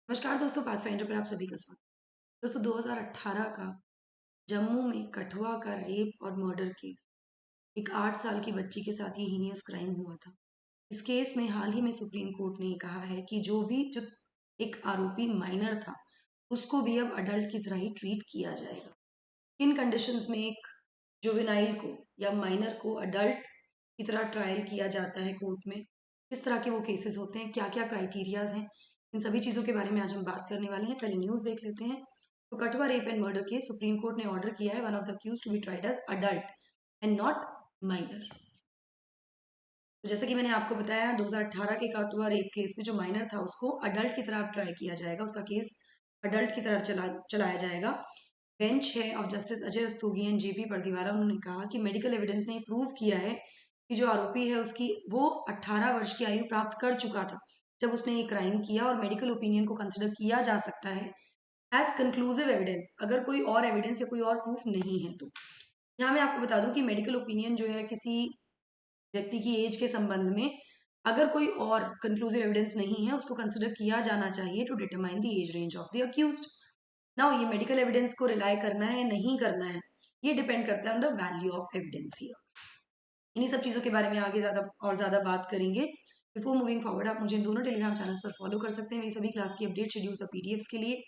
नमस्कार दोस्तों, पाथफाइंडर पर आप सभी का स्वागत। दोस्तों 2018 का जम्मू में कठुआ का रेप और मर्डर केस, एक 8 साल की बच्ची के साथ ये हीनियस क्राइम हुआ था। इस केस में हाल ही में सुप्रीम कोर्ट ने कहा है कि जो एक आरोपी माइनर था, उसको भी अब अडल्ट की तरह ही ट्रीट किया जाएगा। किन कंडीशंस में एक जुवेनाइल को या माइनर को अडल्ट की तरह ट्रायल किया जाता है कोर्ट में, किस तरह के वो केसेस होते हैं, क्या क्या क्राइटेरियाज हैं, इन सभी चीज़ों के बारे में आज हम बात करने वाले हैं। पहले न्यूज़ देख लेते हैं। तो Kathua rape and murder case, Supreme Court ने ऑर्डर किया है one of the accused to be tried as adult and not minor. तो जैसे कि मैंने आपको बताया, 2018 के कठुआ रेप केस में जो माइनर था उसको अडल्ट की तरह ट्राई किया जाएगा, उसका केस अडल्ट की तरह चलाया जाएगा। बेंच है of justice Ajay Rastogi and JP Pardiwala, उन्होंने कहा कि मेडिकल एविडेंस ने प्रूव किया है कि जो आरोपी है उसकी वो 18 वर्ष की आयु प्राप्त कर चुका था जब उसने ये क्राइम किया, और मेडिकल ओपिनियन को कंसिडर किया जा सकता है एज कंक्लूसिव एविडेंस अगर कोई और एविडेंस या कोई और प्रूफ नहीं है तो। यहाँ मैं आपको बता दूं कि मेडिकल ओपिनियन जो है किसी व्यक्ति की एज के संबंध में अगर कोई और कंक्लूसिव एविडेंस नहीं है उसको कंसिडर किया जाना चाहिए to determine the age range of the accused. Now ये मेडिकल एविडेंस को रिलाई करना है या नहीं करना है, ये डिपेंड करता है on the value of evidence here. इन्हीं सब चीज़ों के बारे में आगे ज़्यादा बात करेंगे। बिफोर मूविंग फॉरवर्ड, आप मुझे इन दोनों टेलीग्राम चैनल्स पर फॉलो कर सकते हैं मेरी सभी क्लास की अपडेट, शेड्यूल्स और पीडीएफ्स के लिए।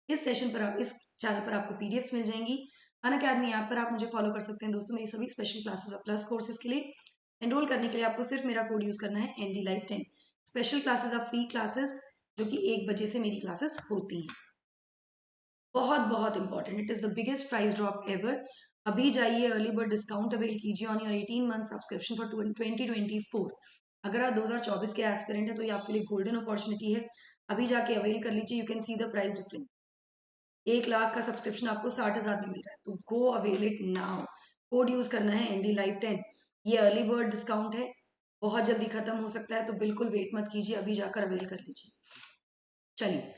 इस चैनल पर आपको पीडीएफ्स मिल जाएंगी। अनअकैडमी ऐप पर आप मुझे फॉलो कर सकते हैं दोस्तों मेरी सभी स्पेशल क्लासेस और प्लस कोर्सेज के लिए। एनरोल करने के लिए आपको सिर्फ मेरा कोड यूज़ करना है एनडी लाइव 10। स्पेशल क्लासेस और फ्री क्लासेस जो कि 1 बजे से मेरी क्लासेस होती हैं। बहुत बहुत important, it is the biggest price drop ever. अभी जाइए, अर्ली बर्ड डिस्काउंट अवेल कीजिए on your 18 month subscription for 2024। अगर आप 2024 के एस्पिरेंट हैं तो ये आपके लिए गोल्डन अपॉर्चुनिटी है। अभी जाके अवेल कर लीजिए, you can see the price difference. 1 lakh का सब्सक्रिप्शन आपको 60,000 में मिल रहा है, तो go avail it now. Code use करना है एनडी लाइव 10। ये अर्ली बर्ड डिस्काउंट है, बहुत जल्दी खत्म हो सकता है, तो बिल्कुल वेट मत कीजिए, अभी जाकर अवेल कर लीजिए। चलिए,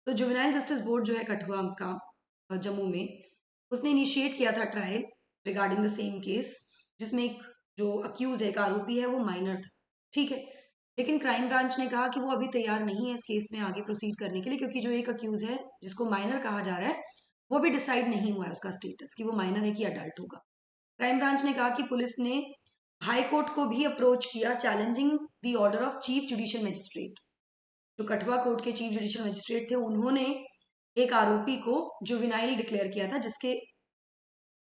तो जुवेनाइल जस्टिस बोर्ड जो है कठुआ का जम्मू में, उसने इनिशिएट किया था trial regarding the same case, जिसमें एक जो अक्यूज है, एक आरोपी है, वो माइनर था। ठीक है, लेकिन क्राइम ब्रांच ने कहा कि वो अभी तैयार नहीं है इस केस में आगे प्रोसीड करने के लिए, क्योंकि जो एक अक्यूज है जिसको माइनर कहा जा रहा है वो भी डिसाइड नहीं हुआ है उसका स्टेटस कि वो माइनर है कि अडल्ट होगा। क्राइम ब्रांच ने कहा कि पुलिस ने हाई कोर्ट को भी अप्रोच किया challenging the order of chief judicial magistrate. जो कठुआ कोर्ट के चीफ जुडिशियल मजिस्ट्रेट थे, उन्होंने एक आरोपी को जुवेनाइल डिक्लेयर किया था, जिसके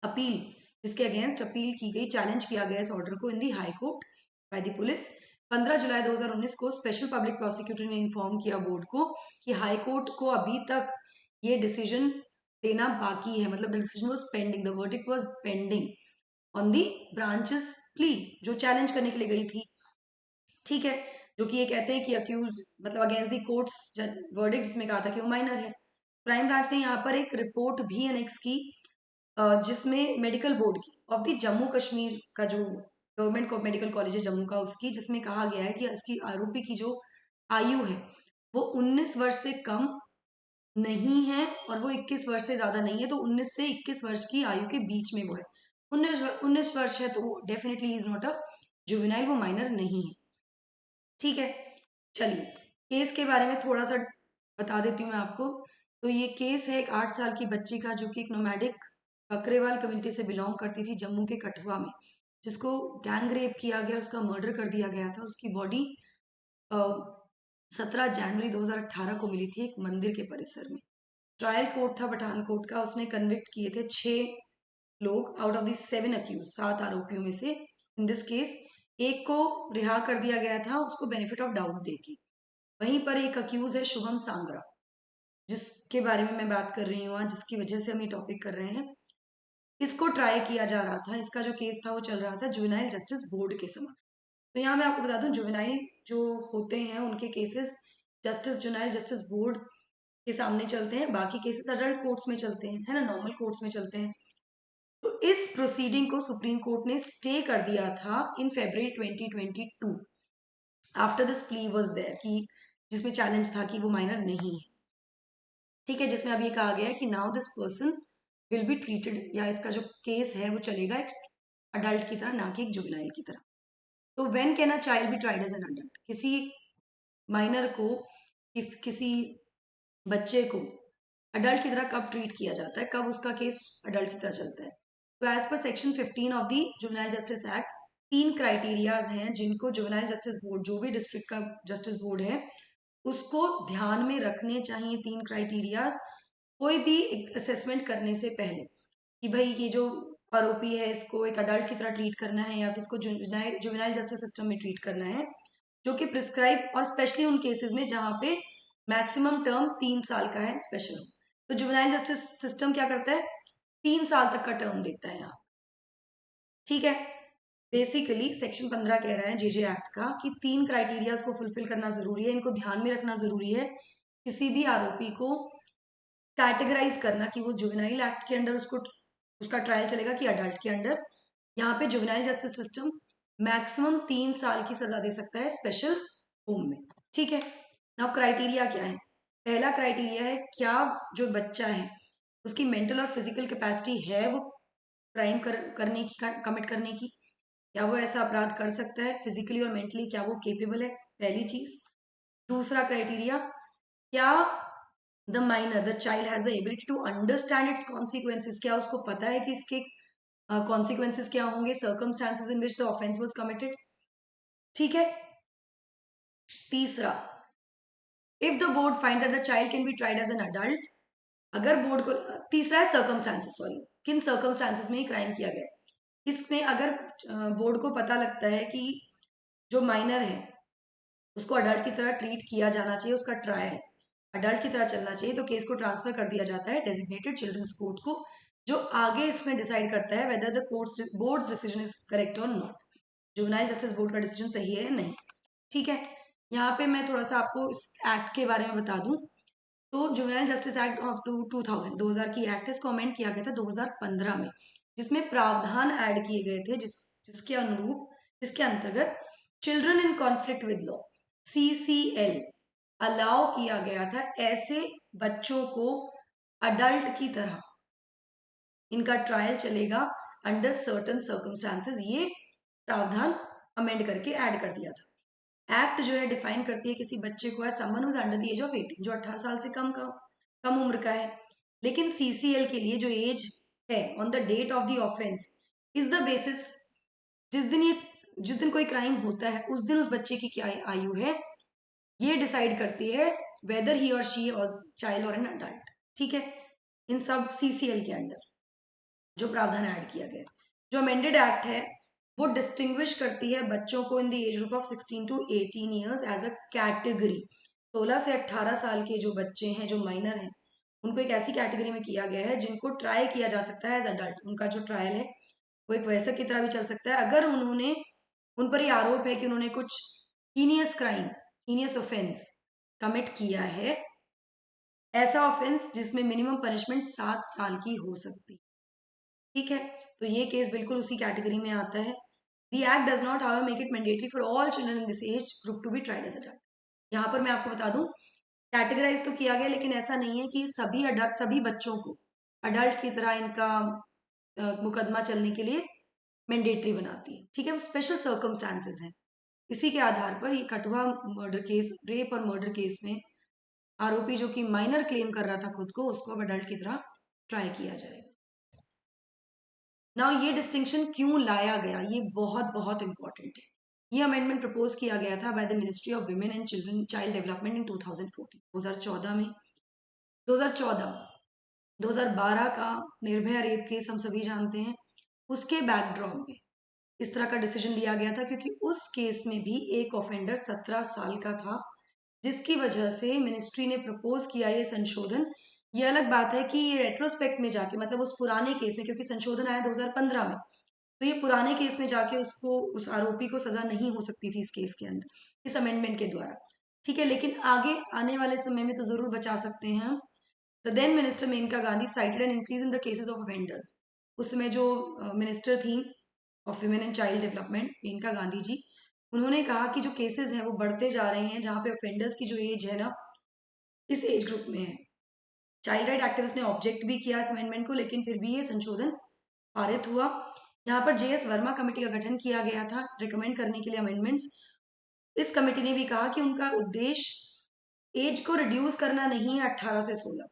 अगेंस्ट अपील की गई, चैलेंज किया गया इस ऑर्डर को in the high court by the police. 15 जुलाई 2019 को स्पेशल पब्लिक प्रोसिक्यूटर ने इन्फॉर्म किया बोर्ड को कि हाई कोर्ट को अभी तक ये डिसीजन देना बाकी है, मतलब the decision was pending, the verdict was pending on the branches plea जो चैलेंज करने के लिए गई थी। ठीक है, जो कि ये कहते हैं कि अक्यूज मतलब अगेंस्ट दी कोर्ट्स वर्डिक्ट, जिसमें कहा था कि वो माइनर है। क्राइम ब्रांच ने यहाँ पर एक रिपोर्ट भी अनेक्स की, जिसमें मेडिकल बोर्ड की ऑफ द जम्मू कश्मीर का जो गवर्नमेंट को मेडिकल कॉलेज है जम्मू का, उसकी, जिसमें कहा गया है कि इसकी आरोपी की जो आयु है वो 19 वर्ष से कम नहीं है और वो 21 वर्ष से ज्यादा नहीं है, तो 19 से 21 वर्ष की आयु के बीच में वो है। 19 वर्ष है तो definitely is not a juvenile, वो माइनर नहीं है। ठीक है, चलिए केस के बारे में थोड़ा सा बता देती हूँ मैं आपको। तो ये केस है एक 8 साल की बच्ची का, जो कि एक नोमैडिक बकरेवाल कम्युनिटी से बिलोंग करती थी जम्मू के कठुआ में, जिसको गैंग रेप किया गया, उसका मर्डर कर दिया गया था। उसकी बॉडी 17 जनवरी 2018 को मिली थी एक मंदिर के परिसर में। ट्रायल कोर्ट था पठानकोट का, उसने कन्विक्ट किए थे 6 लोग आउट ऑफ दी 7 अक्यूज, 7 आरोपियों में से। इन दिस केस एक को रिहा कर दिया गया था उसको बेनिफिट ऑफ डाउट देके। वहीं पर एक अक्यूज है शुभम सांगरा, जिसके बारे में मैं बात कर रही हूँ आज, जिसकी वजह से हम ये टॉपिक कर रहे हैं। इसको ट्राई किया जा रहा था, इसका जो केस था वो चल रहा था जुवेनाइल जस्टिस बोर्ड के समक्ष। तो यहाँ मैं आपको बता दूं, जुवेनाइल जो होते हैं उनके केसेस जुवेनाइल जस्टिस बोर्ड के सामने चलते हैं, बाकी केसेस अडल्ट कोर्ट्स में चलते हैं, है ना, नॉर्मल कोर्ट्स में चलते हैं। तो इस प्रोसीडिंग को सुप्रीम कोर्ट ने स्टे कर दिया था in February 2022 after this plea was there, कि जिसमें चैलेंज था कि वो माइनर नहीं है। ठीक है, जिसमें अब ये कहा गया है कि now this person will be treated, या इसका जो केस है वो चलेगा एक अडल्ट की तरह, ना कि एक जुवेनाइल की तरह। तो when can a child be tried as an adult? किसी माइनर को, इफ किसी बच्चे को अडल्ट की तरह कब ट्रीट किया जाता है, कब उसका केस अडल्ट की तरह चलता है। तो as per section 15 of the juvenile justice act 3 criterias हैं जिनको जुवेनाइल जस्टिस बोर्ड, जो भी डिस्ट्रिक्ट का जस्टिस बोर्ड है, उसको ध्यान में रखने चाहिए। 3 क्राइटेरियाज कोई भी असेसमेंट करने से पहले कि भाई ये जो आरोपी है इसको एक अडल्ट की तरह ट्रीट करना है या फिर इसको जुवेनाइल जस्टिस सिस्टम में ट्रीट करना है, जो कि प्रिस्क्राइब, और स्पेशली उन केसेस में जहां पे मैक्सिमम टर्म 3 साल का है स्पेशल। तो जुवेनाइल जस्टिस सिस्टम क्या करता है, 3 साल तक का टर्म देता है यहाँ। ठीक है, बेसिकली सेक्शन 15 कह रहा है जेजे एक्ट का कि 3 क्राइटेरियाज को फुलफिल करना जरूरी है, इनको ध्यान में रखना जरूरी है किसी भी आरोपी को कैटेगराइज करना कि वो जुवेनाइल एक्ट के अंडर उसको उसका ट्रायल चलेगा कि अडल्ट के अंडर। यहाँ पे जुवेनाइल जस्टिस सिस्टम मैक्सिमम 3 साल की सजा दे सकता है स्पेशल होम में। ठीक है, नाउ क्राइटेरिया क्या है। पहला क्राइटेरिया है क्या जो बच्चा है उसकी मेंटल और फिजिकल कैपेसिटी है वो क्राइम करने की, कमिट करने की, क्या वो ऐसा अपराध कर सकता है फिजिकली और मेंटली, क्या वो केपेबल है, पहली चीज। दूसरा क्राइटेरिया, क्या the minor the child has the ability to understand its consequences, क्या उसको पता है कि इसके कॉन्सिक्वेंसेस क्या होंगे, circumstances in which the offence was committed. ठीक है, तीसरा, if the board finds that the child can be tried as an adult, अगर बोर्ड को, तीसरा है सर्कमस्टांसेस, सॉरी, किन सर्कमस्टांसेस में क्राइम किया गया। इसमें अगर बोर्ड को पता लगता है कि जो माइनर है उसको अडल्ट की तरह ट्रीट किया जाना चाहिए, उसका ट्रायल अडल्ट की तरह चलना चाहिए, तो केस को ट्रांसफर कर दिया जाता है डेजिग्नेटेड चिल्ड्रंस कोर्ट को, जो आगे इसमें डिसाइड करता है whether the court board decision is correct और नॉट, जुवेनाइल जस्टिस बोर्ड का डिसीजन सही है या नहीं। ठीक है, यहाँ पे मैं थोड़ा सा आपको इस एक्ट के बारे में बता दूं। तो जुवेनाइल जस्टिस एक्ट ऑफ 2000 की एक्ट, इसको अमेंड किया गया था 2015 में, जिसमें प्रावधान ऐड किए गए थे जिसके अनुरूप, जिसके अंतर्गत children in conflict with law, CCL, allow किया गया था ऐसे बच्चों को अडल्ट की तरह इनका ट्रायल चलेगा अंडर सर्टन सर्कमस्टांसेस। ये प्रावधान अमेंड करके ऐड कर दिया था। एक्ट जो है डिफाइन करती है किसी बच्चे को as someone who is under the age of 18, जो 18 साल से कम उम्र का है। लेकिन CCL के लिए जो एज है on the date of the offence is the basis, जिस दिन ये जिस दिन कोई क्राइम होता है उस दिन उस बच्चे की क्या आयु है, ये डिसाइड करती है वेदर ही और शी और चाइल्ड और एन अडल्ट। ठीक है, इन सब CCL के अंडर जो प्रावधान ऐड किया गया। जो अमेंडेड एक्ट है वो डिस्टिंग्विश करती है बच्चों को in the age group of 16 to 18 years as a category. 16 से 18 साल के जो बच्चे हैं, जो माइनर हैं, उनको एक ऐसी कैटेगरी में किया गया है जिनको ट्राई किया जा सकता है एज अडल्ट। उनका जो ट्रायल है वो एक वयस्क की तरह भी चल सकता है अगर उन्होंने, उन पर ये आरोप है कि उन्होंने कुछ heinous crime, heinous offence commit किया है, ऐसा ऑफेंस जिसमें मिनिमम पनिशमेंट 7 साल की हो सकती। ठीक है, तो ये केस बिल्कुल उसी कैटेगरी में आता है। The act does not how make it mandatory for all children in this age group to be tried as adult. यहाँ पर मैं आपको बता दूं, कैटेगराइज तो किया गया लेकिन ऐसा नहीं है कि सभी अडल्ट, सभी बच्चों को अडल्ट की तरह इनका मुकदमा चलने के लिए मैंडेटरी बनाती है। ठीक है, वो स्पेशल सर्कमस्टांसेस हैं। इसी के आधार पर ये कठुआ मर्डर केस, रेप और मर्डर केस में आरोपी जो कि माइनर क्लेम कर रहा था खुद को, उसको अब अडल्ट की तरह ट्राई किया जाएगा। नाउ ये डिस्टिंक्शन क्यों लाया गया, ये बहुत बहुत इंपॉर्टेंट है। ये अमेंडमेंट प्रपोज किया गया था by the ministry of women and children child development in 2014 में। 2014 2012 का निर्भया रेप केस हम सभी जानते हैं, उसके बैकड्रॉप में इस तरह का डिसीजन लिया गया था क्योंकि उस केस में भी एक ऑफेंडर 17 साल का था, जिसकी वजह से मिनिस्ट्री ने प्रपोज किया ये संशोधन। ये अलग बात है कि ये रेट्रोस्पेक्ट में जाके, मतलब उस पुराने केस में, क्योंकि संशोधन आया 2015 में, तो ये पुराने केस में जाके उसको, उस आरोपी को सजा नहीं हो सकती थी इस केस के अंदर इस अमेंडमेंट के द्वारा। ठीक है, लेकिन आगे आने वाले समय में तो जरूर बचा सकते हैं हम। The then minister Maneka Gandhi cited an increase in the cases of offenders. उसमें जो मिनिस्टर थी of women and child development, Maneka Gandhi ji, उन्होंने कहा कि जो केसेस हैं वो बढ़ते जा रहे हैं जहाँ पे ऑफेंडर्स की जो एज है ना, इस एज ग्रुप में है। चाइल्ड राइट एक्टिविस्ट ने ऑब्जेक्ट भी किया इस अमेंडमेंट को, लेकिन फिर भी ये संशोधन पारित हुआ। यहाँ पर JS वर्मा कमेटी का गठन किया गया था रिकमेंड करने के लिए अमेंडमेंट्स। इस कमेटी ने भी कहा कि उनका उद्देश्य एज को रिड्यूस करना नहीं है 18 से 16,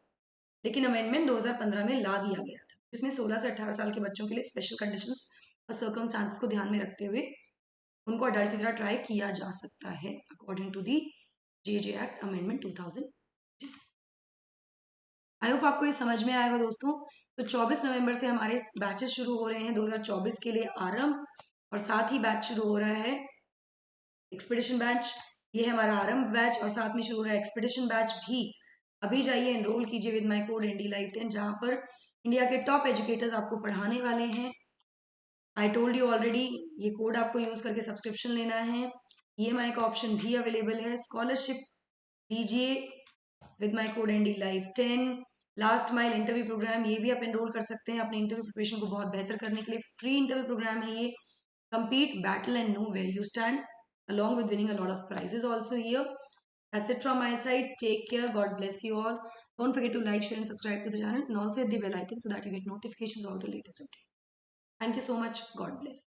लेकिन अमेंडमेंट 2015 में ला दिया गया था, जिसमें 16 से 18 साल के बच्चों के लिए स्पेशल कंडीशंस और सर्कमस्टांसेस को ध्यान में रखते हुए उनको अडल्ट की तरह ट्राई किया जा सकता है according to the JJ act amendment 2000। I hope आपको ये समझ में आएगा दोस्तों। तो 24 नवंबर से हमारे बैचेस शुरू हो रहे हैं 2024 के लिए आरंभ, और साथ ही बैच शुरू हो रहा है एक्सपीडिशन बैच। ये है हमारा आरंभ बैच, और साथ में शुरू हो रहा है एक्सपीडिशन बैच भी। अभी जाइए एनरोल कीजिए with my code ND Live 10, जहाँ पर इंडिया के टॉप एजुकेटर्स आपको पढ़ाने वाले हैं। आई टोल्ड यू ऑलरेडी, ये कोड आपको यूज करके सब्सक्रिप्शन लेना है। EMI का ऑप्शन भी अवेलेबल है। स्कॉलरशिप दीजिए with my code ND Live 10। Last mile interview programme, ये भी आप एनरोल कर सकते हैं अपने इंटरव्यू प्रिपरेशन को बहुत बेहतर करने के लिए। फ्री इंटरव्यू प्रोग्राम है ये। compete, battle and know where you stand, along with winning a lot of prizes also here. That's it from my side. Take care. God bless you all. Don't forget to like, share and subscribe to the channel, and also hit the bell icon so that you get notifications of the latest updates. Thank you so much. God bless.